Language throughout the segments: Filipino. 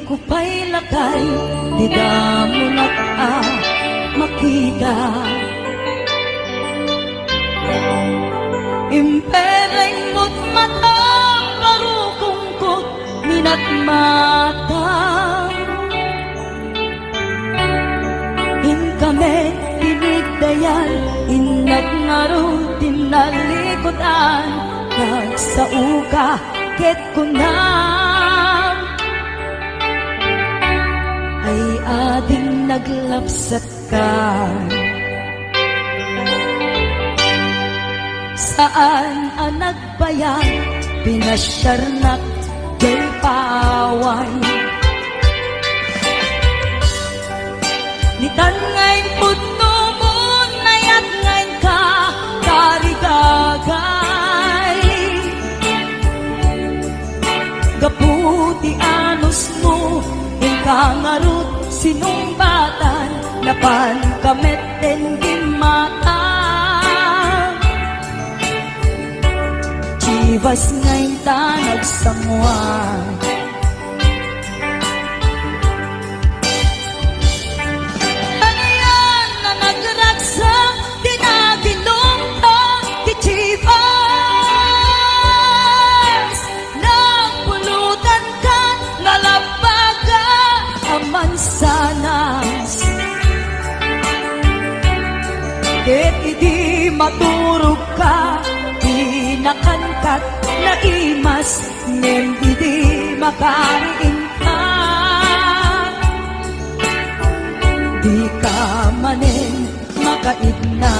ko pa'y lakay, di mo na makita. Impereng mo't mata, parukungkot, minat mata. Kami tinigdayan, inag ngaro tinalikotan, nagsauka ket kunam ay ading naglapsat ka. Saan ang nagbayag, pinasyarnak kay paway. Nitan ngayon putno mo, nayat ngayon ka, karigagay. Gaputi anos mo, ingkangarut sinumbatan, napan kamet tending mata. Chivas ngayon ta nagsamuan, sanas ket idi maturog ka, di nakangkat na imas, ngem idi makariin ka, di ka manen makaigna.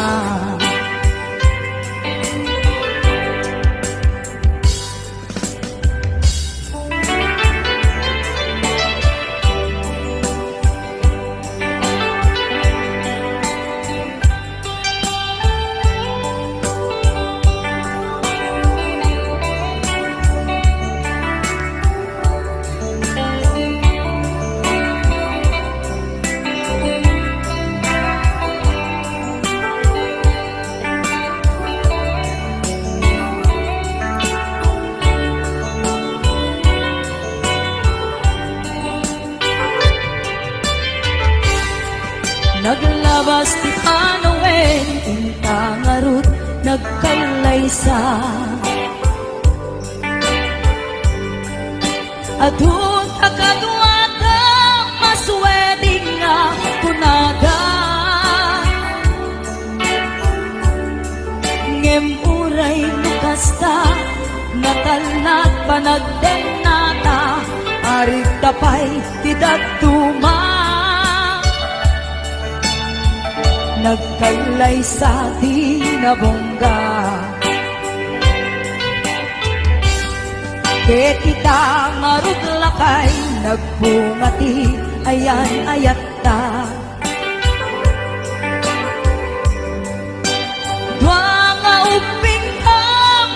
Naglabas ti Hanawen, intangarut nagkalaysa. Adun akadwata, masweding nga kunada. Ngem uray nukasta, natalnat panagden nata, arit tapay tidak tuma. Nagkalay sa tinabongga, ket kita maruglakay, nagbungati ayan ayat ta. Dwa nga uping ka,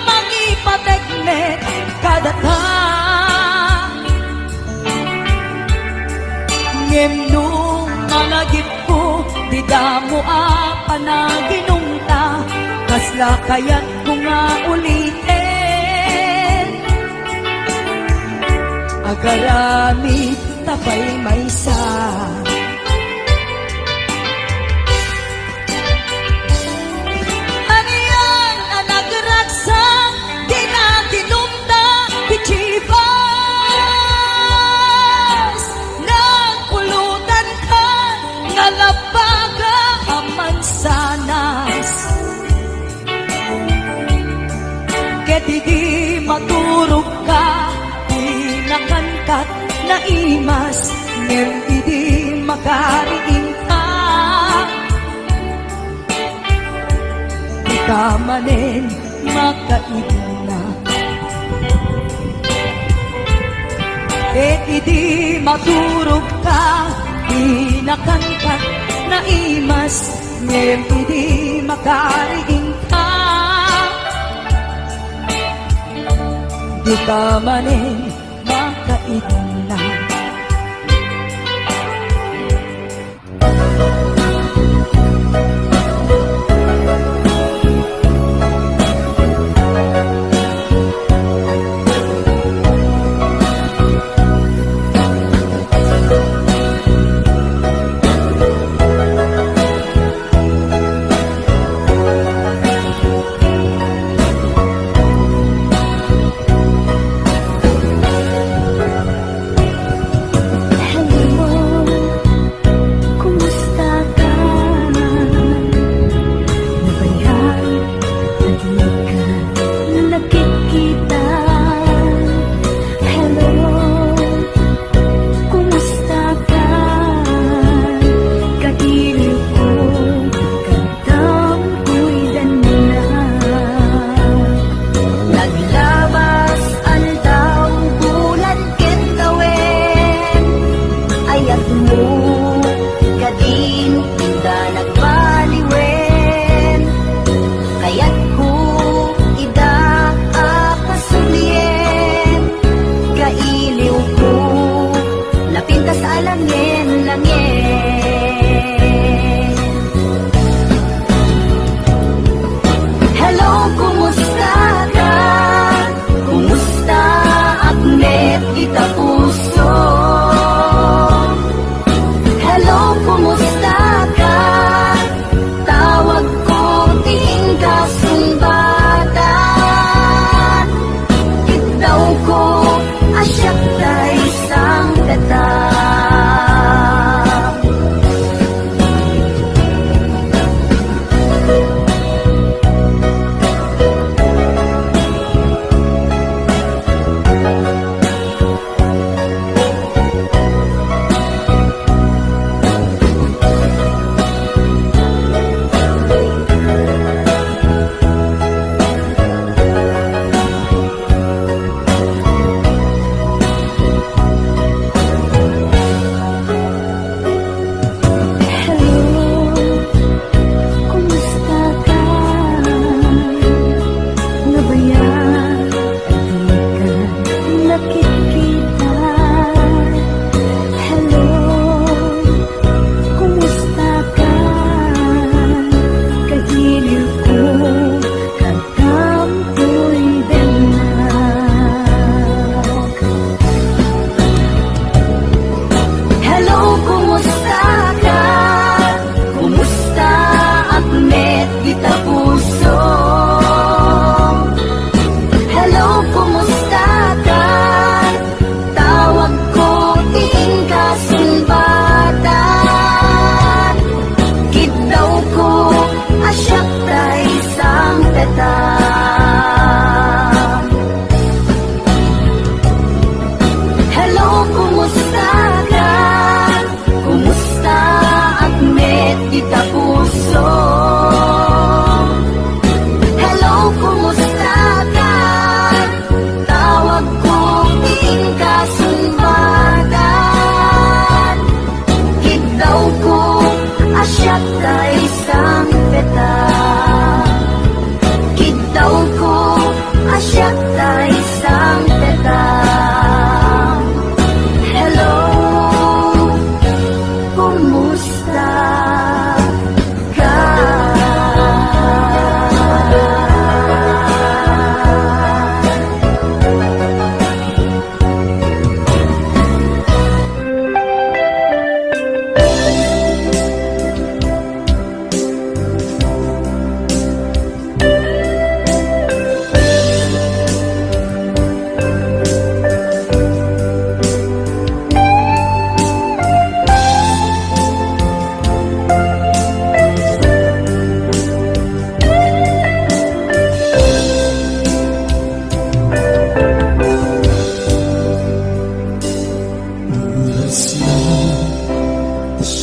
mangipategmet kadata. Ngem nung malagip ko, di damo panaginungta, kasla kaya't ko nga ulitin. Agarami tapay maysa, ano yan ang nagragsa, di na tinumta, pichibas. Nagpulutan ka, nalabaga sanas, ket di maturog ka, di nakangkat na imas, ngem di makariin ka, di ka manen makaigna. Ket di maturog ka, di nakangkat na imas, ngem di makariin ka, di ka manen makaigna.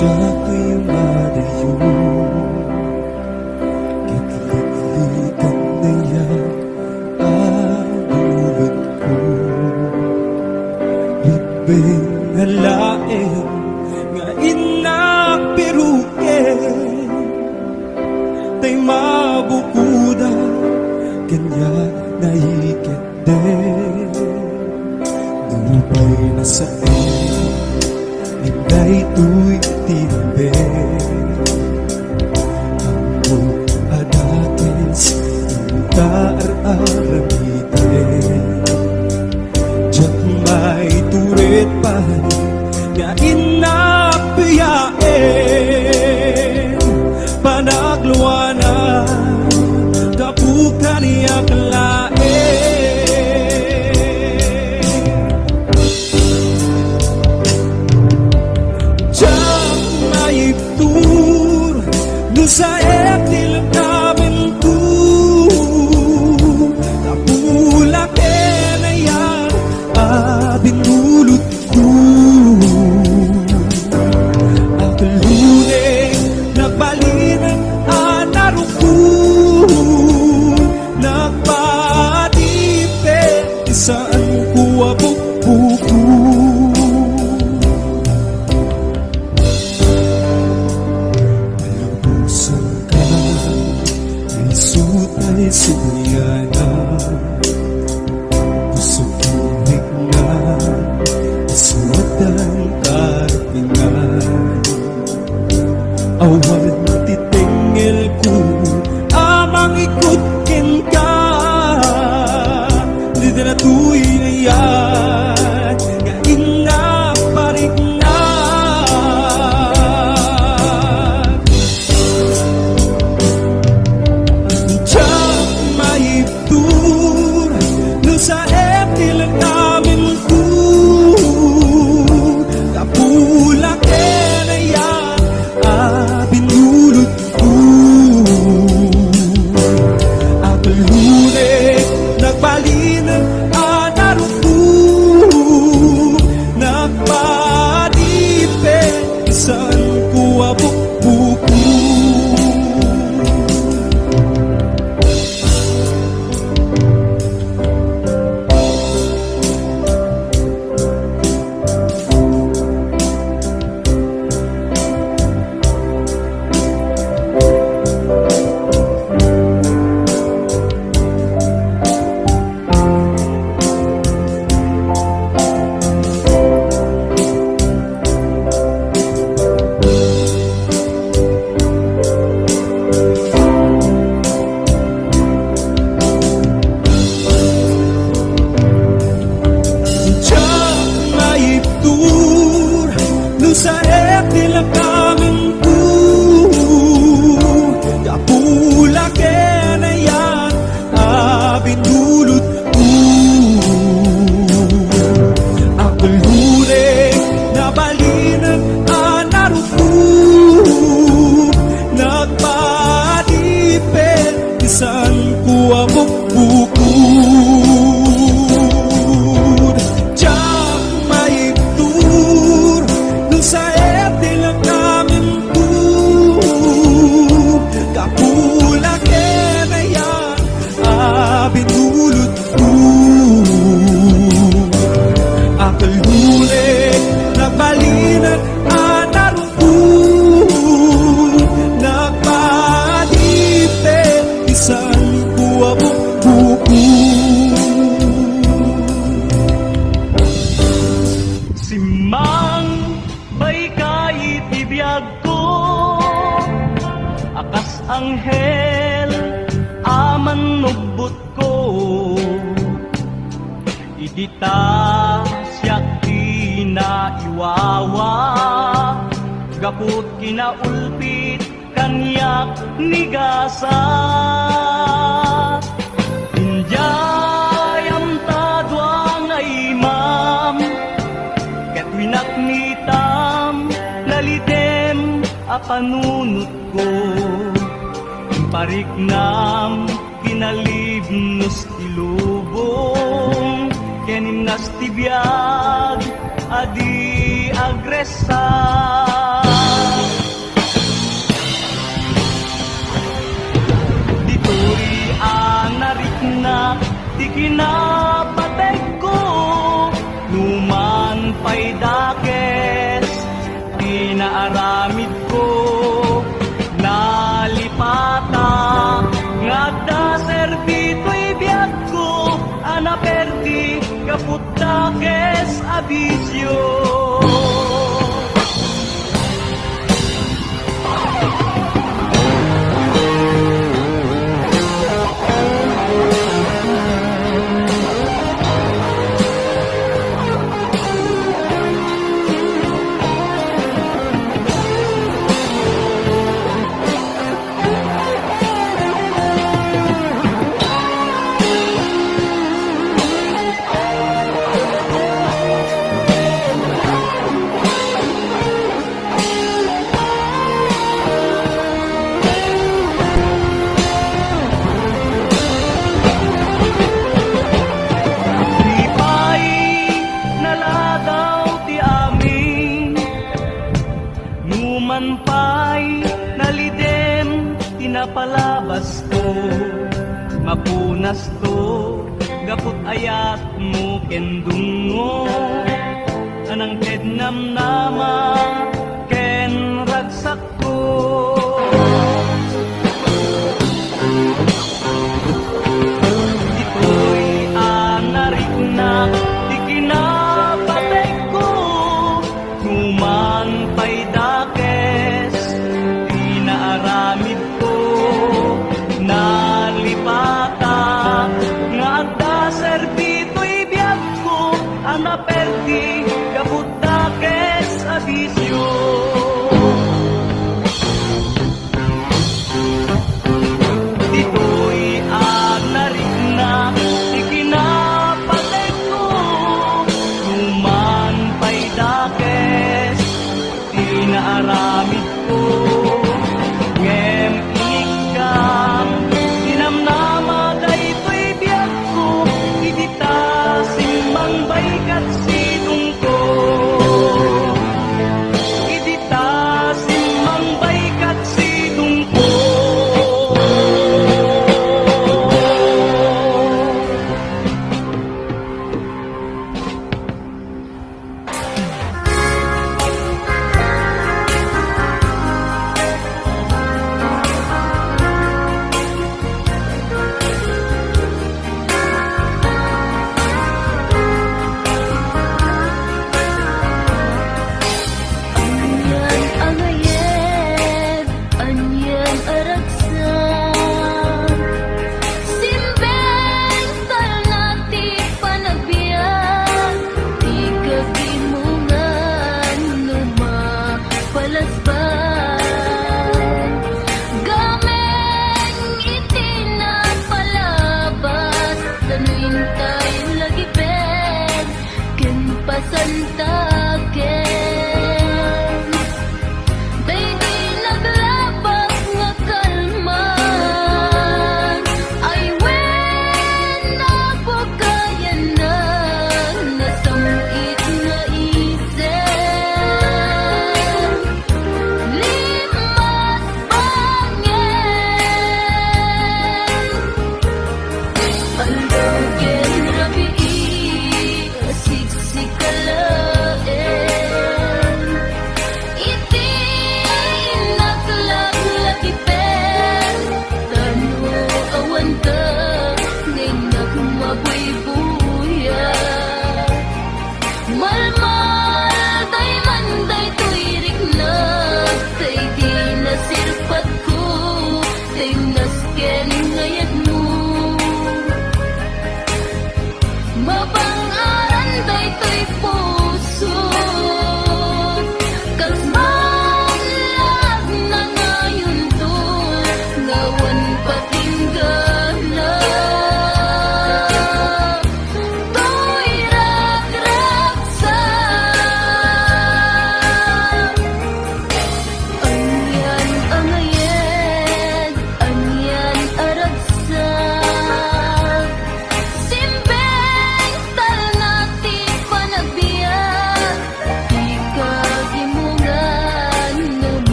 siya kay madayo, kitlit-litan na yan ang ulit ko. Libing halain nga inakpirukin, tay mabukuda kanya naikit din. Nubay na sa Inday to'y timbe, ang adakis yung kaar-aramite. Diyak may turit pa nga inapiyain, panagluwanan kapukan niya kalain. Sa etil namin tu napulak na yan binulot ko. Ang lunes nagbalinan anaruko, nagpatipe isaan ko abuk-buko. Ay suyana, puso kong higna, isuot ang karpingan. Awan titingil ko, amang ikutkin ka. Di na tuwi na yan, nga inaparik na. Sa etil namin ko kapulak na yan binulot ko. Ang lunes nagbalinan anaruko, nagpadipe isaan ko abuk-buko. Sa etil namin ko kapulak na yan binulot ko. Ang lunes nabalinan anaruko, nagpadipe isaan ko abuk-buko. Sa etil namin ko kapulak na yan binulot ko. Ang lunes nagbalinan anaruko, nagpadipe isaan ko abuk-buko. Bay kahit ibiyag ko, akas anghel, aman nugbot ko. Idita siyak tinaiwawa, gaput kinaulpit kanyak nigasa. Injay amtadwa nga imam, katwinaknitam lalitem apanunot ko. Pariknam kinalibnos tilubong, kenim nas tibiyag adi agresan. kinapateg ko, numan pa'y dakes, tinaaramid ko, nalipata, ngada serbito'y biyag ko, anaperdi, kaput dakes, abisyo. Numan pa'y nalidem, tinapalabas ko, mapunas to, gapot ayat mo kendungo, anang kednam nama, ken ragsak ko. Ito'y anarik na, di kinapatay ko, numan pa'y dakes, tinaaramid ko, nalipata, nga adda serbito'y biyag ko, anaperdi, gabut dakes, abisyo. Dito'y anarik na, di kinapatay ko, numan pa'y dakes, tinaaramid ko, ngem inikang, dinamnama dayto'y biyag ko, idita simbang baykat sidong ko. Idita simbang baykat sidong ko.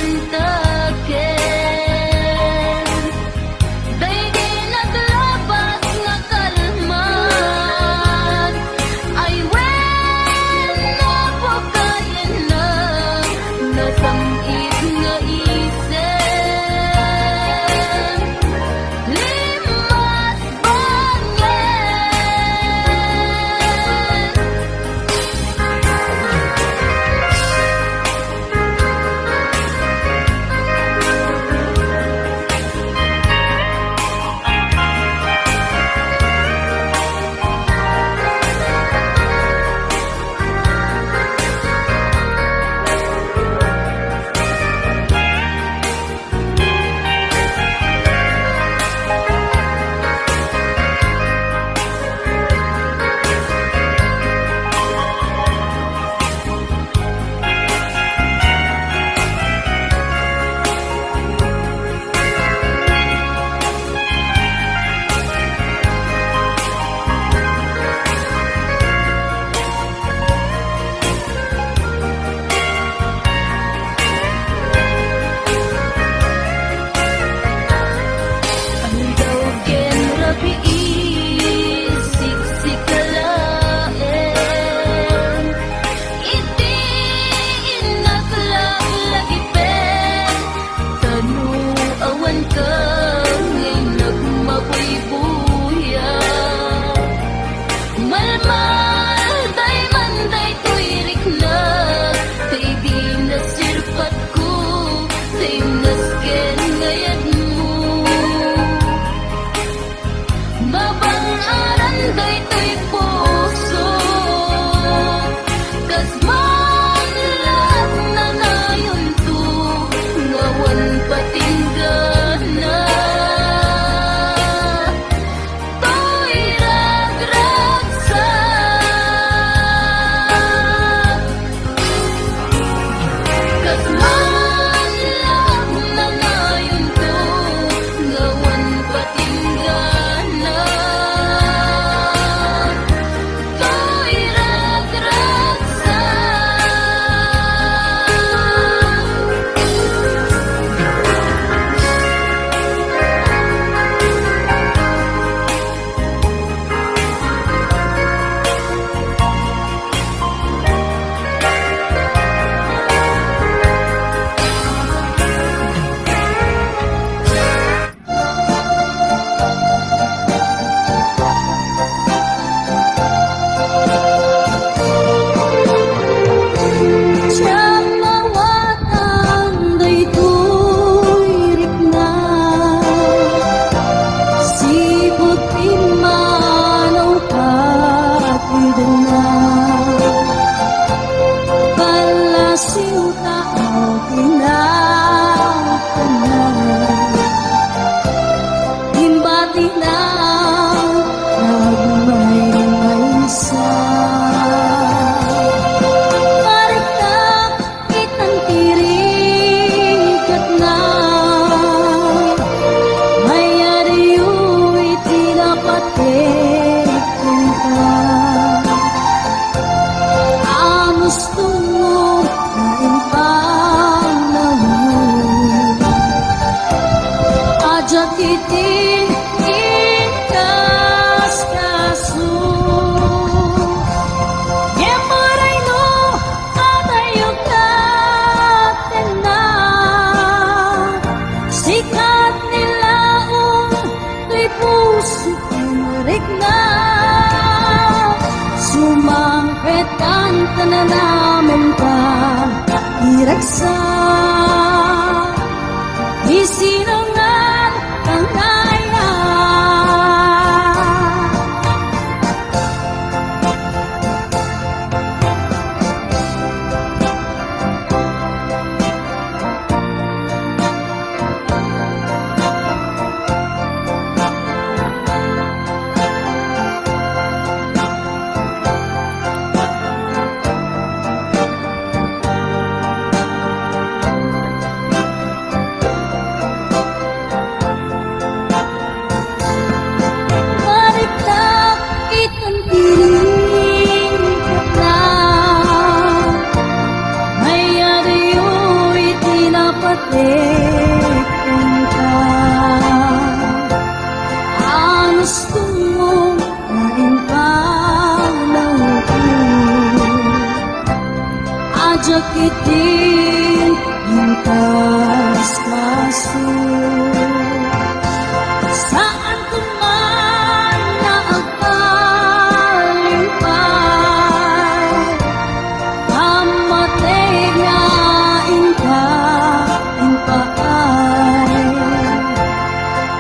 antaken. Day di naglabas nga kalman, ay when napakayan na nasamit nga isip. Limas bangen. Ang dawgen rabi siksik kalaen, iti inaklag lagi pen, tanu awan ka ngay nagmabuy-buya. Malmal day man day tuirik na, tay di nasirpat ko, tay nasken ngayad mo. Mabangaran day to'y puso, kas man lahat na ngayon to, ngawan patinggana. To'y ragragsak, kas man lahat na ngayon to, ngawan patinggana. To'y ragragsak. Siyang mawatan day tuirik na, sibot imanaw patidan na. Palasiw tao kinakanan, himbati na nagmay-maysa. Marikak kitang tirikat na, mayariyo iti dapat ka. Amos tungo na impang naman, ajak iti inkas kaso. Yemuray no atayog natin na, sikat nilaong to'y puso kumarik na. Sumangpet ang tananamin ka, iragsak, isinungan ang kaya. matikman ka. Anos kung lain pang naupo, ajak itin yung kaskaso. Saan kuman naagpalimpay, kamatay nga inka impaay.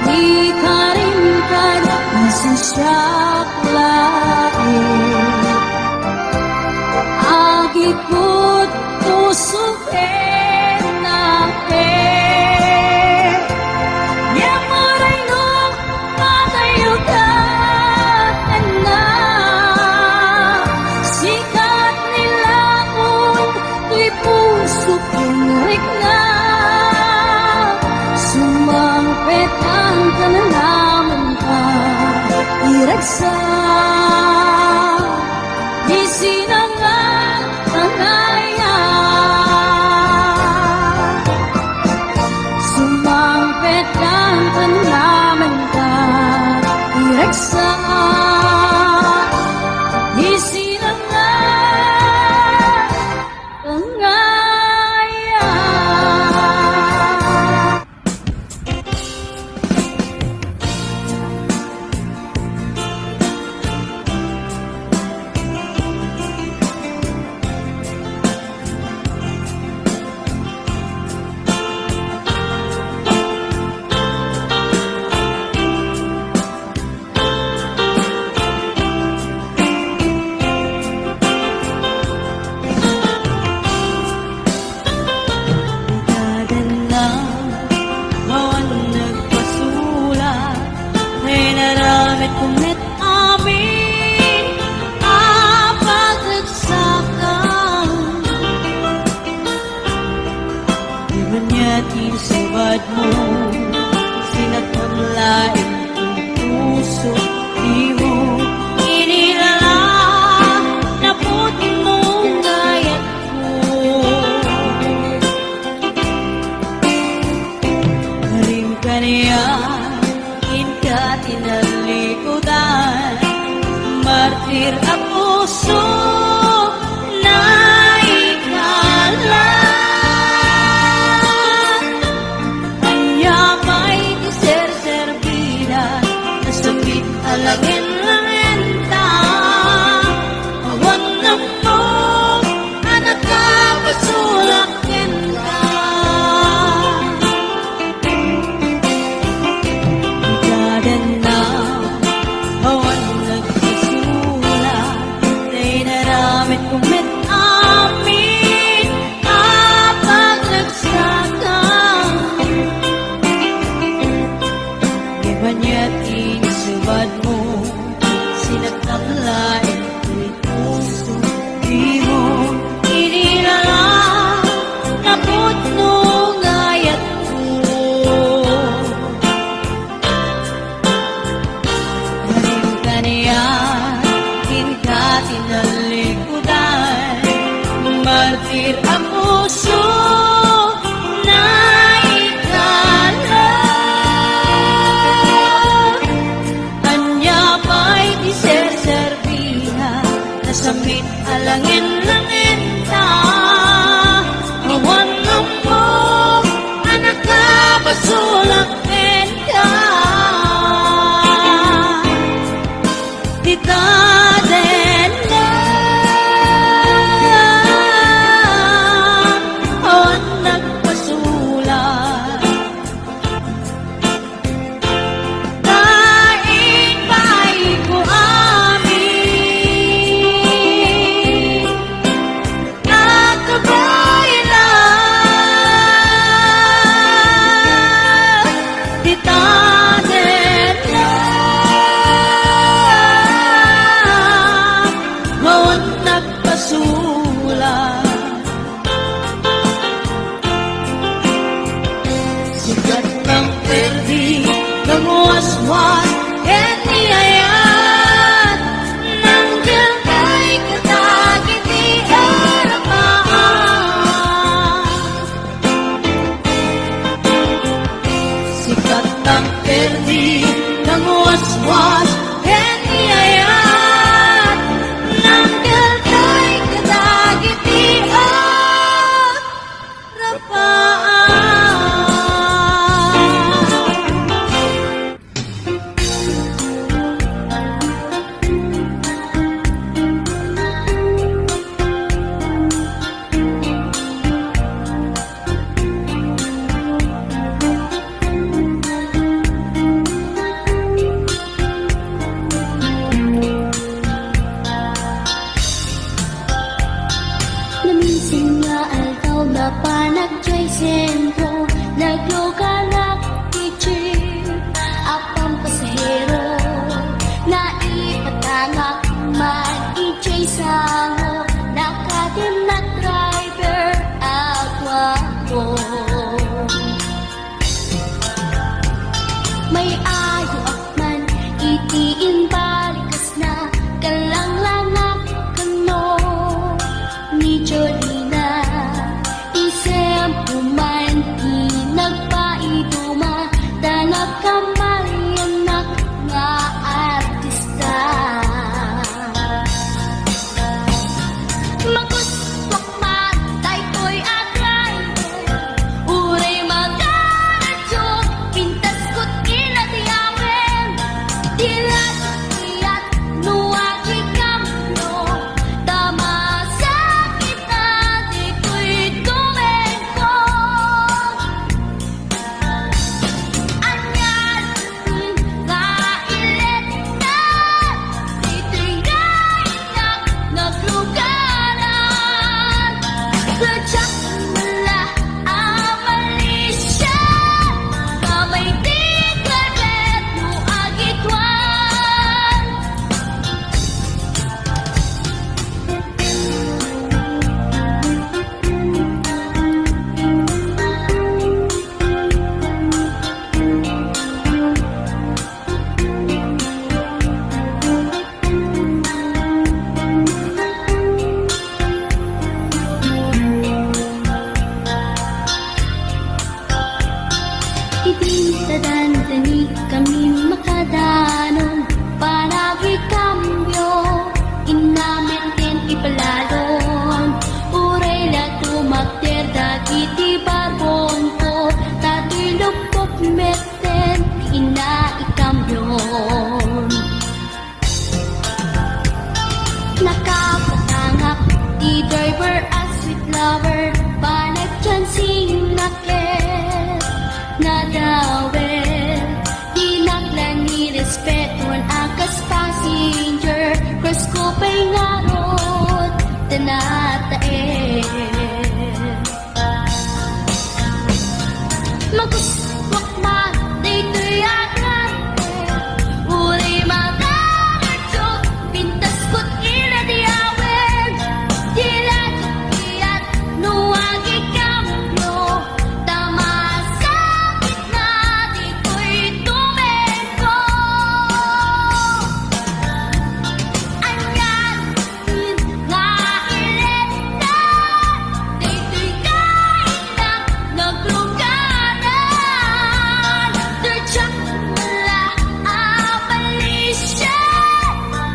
Di ka rin ka nasasyak lain, agikot tusukin natin. Yamaray nung matayo ka na, sikat nilaon, tuy puso pinrik na. Sumampet ang kanalaman ka, iragsak, isinangat tangaya. Sumampet ang kanalaman ka, iragsak, isinangat tangaya. Kumit amin apagagsakan, di ba niya tinisabad mo, sinagpaglain ang puso, di mo inilala na puti mong gayat ko. Karing ka niya, ka tinalikutan, martir ang puso na ikalat. Kanya may diserserbida, nasabit alagin-langenta. Awan ng mo, anak ka, pasulakin ka. Awan nagkasulat, Itintadandani kami makadanon para ikambyo inamin ken ipalalon urela tumakter dagiti barbon ko tatulog pop meten ina ikambyon nakapatangak di driver as sweet lover banat dyan sinakit nadawel di naklan ni respetuan akas passenger cross ko pa'y ngarot tanatae maguswak man dito'y agad uri magkakatsok pintas ko't iradiawen diladukiyat nuwagi kamyo tamasakit na dito'y tumeko anyan nga ileta dito'y kailang nagluganan tertsak mula abalisya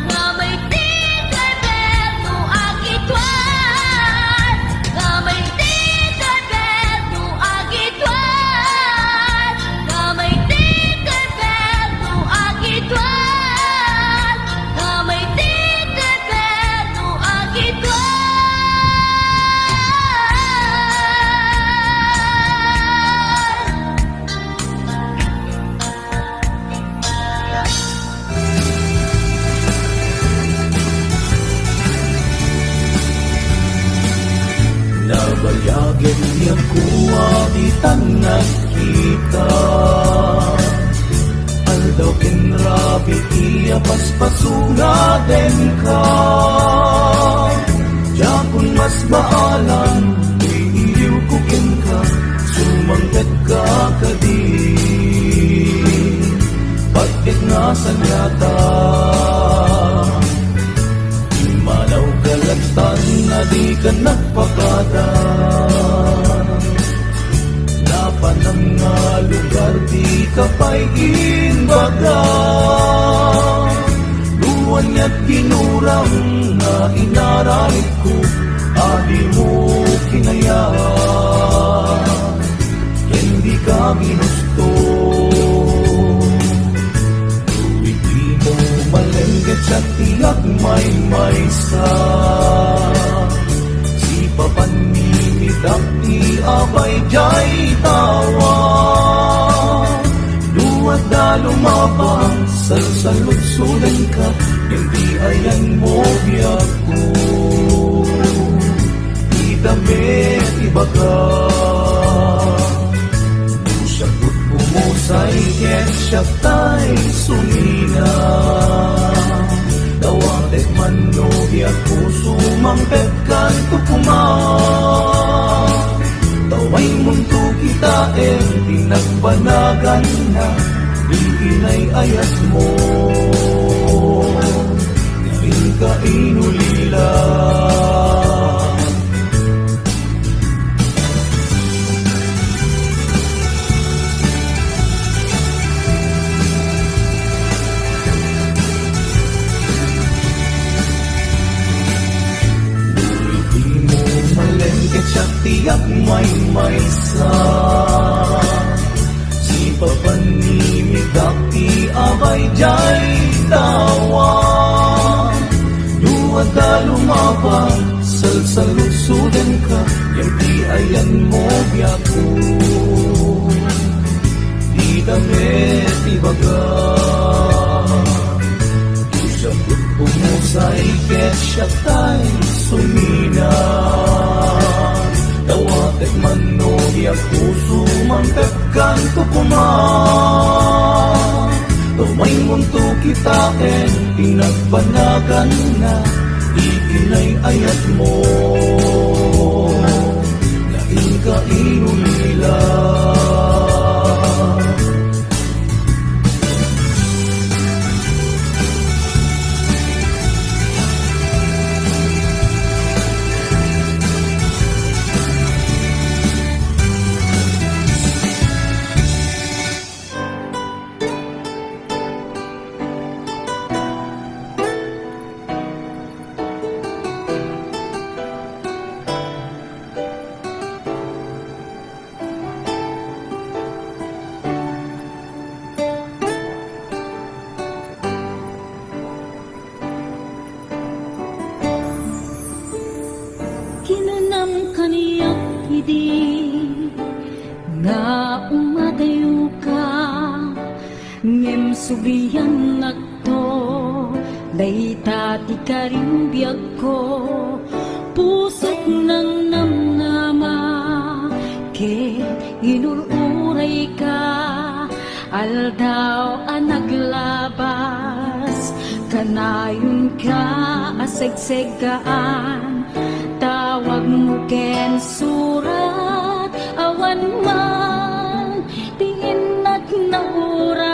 nga may tigay beto agitwan nga may tigay beto agitwan nga may tigay beto agitwan nga may tigay beto agitwan Nabayagin niya kuwa di nakita Aldaw kinrabi iya paspasunga den ka Diyakon mas baalan iiliw kukin ka Sumangkat ka kadi Pagkit nga sanyata Manaw kalagtan na di ka nagpakada Napanang nga lugar di ka pa'y inbaga Luwan at ginurang na inaralit ko Adi mo kinaya Hindi ka ginusto Di mo malengget sa tiyak may maysa Si papanimidak di abay jay tawa Luwad na lumabang salsalutsulan ka Hindi ayan mo biyak ko Di damit ibaga Sagot pumusay ket siya tay sumina Dawatek man no biyak puso mangpet kan tukuma Taway mundo kita pinagbanagan na Iinay ayat mo Ngayon ka inulila Tiyak may maysa Si papanimidak ti abay jay tawa Luwad na lumabang salsalutsudan ka Yang di ayan mo biyak ko Di damit ibaga Sabot pumusay ket siya tay sumina Tawatek man no biyak puso mangpet kan tukuma Tumay mundo kita pinagbanagan na Iinay ayat mo Ngayon ka inulila umatayo ka, ngem sugiyan nagto, dayta ti karimbiyag ko, pusok ng namnama, ke inururay ka, aldaw ang naglabas, kanayon ka asegsegaan, tawag mo ken surat, awan man, tingin at nauray.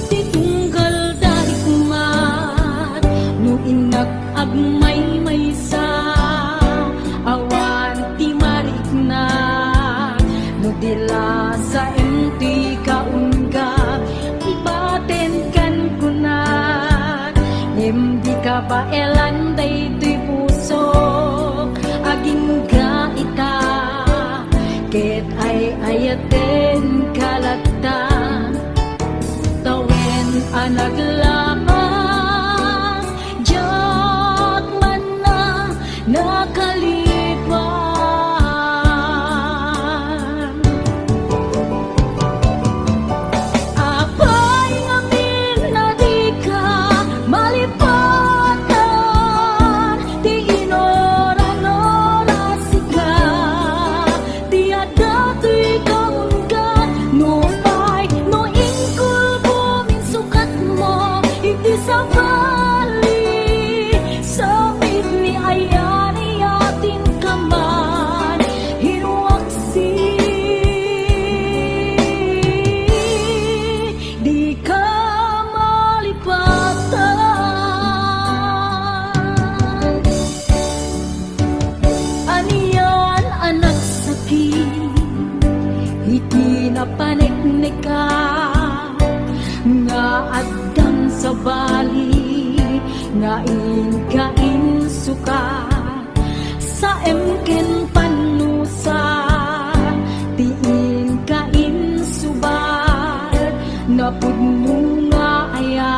Di tunggal dari kumat, no inak agmay may sa, awan ti marik na, no dila sa enti kaunggap, ibaten kan kunat, hindi ka ba elanday tuy puso, aging ga ita, ket ay ayaten kalatan, tawen anaglakas, jak man na nakalipan. Apay ngamin na di ka malipatan, di inoran-oras ka, di adato'y kaunggat, no pay, no ingkul buminsukat mo, hindi sa bali, sa ni ayani ating kaman, hinuaksi, di ka malipatan. Aniyan anak sakit, iti napaneknek ka, nga addang sa bali, nga inkain suka, sa emken panusa, tiin kain subal, napudno nga aya,